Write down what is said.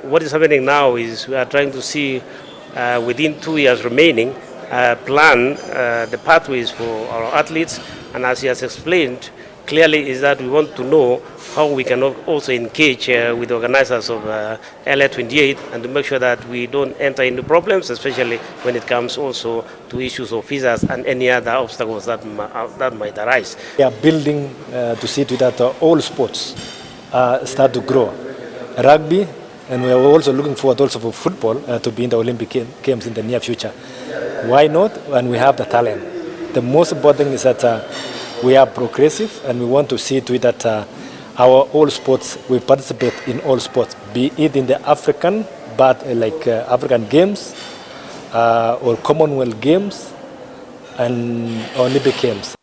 what is happening now is we are trying to see within 2 years remaining plan the pathways for our athletes, and as he has explained clearly is that we want to know how we can also engage with the organizers of LA 28 and to make sure that we don't enter into problems, especially when it comes also to issues of visas and any other obstacles that might arise. We are building to see to that all sports start to grow. Rugby, and we are also looking forward also for football to be in the Olympic Games in the near future. Why not? And we have the talent. The most important thing is that we are progressive, and we want to see to it that our all sports, we participate in all sports, be it in the African, but like African Games or Commonwealth Games and Olympic Games.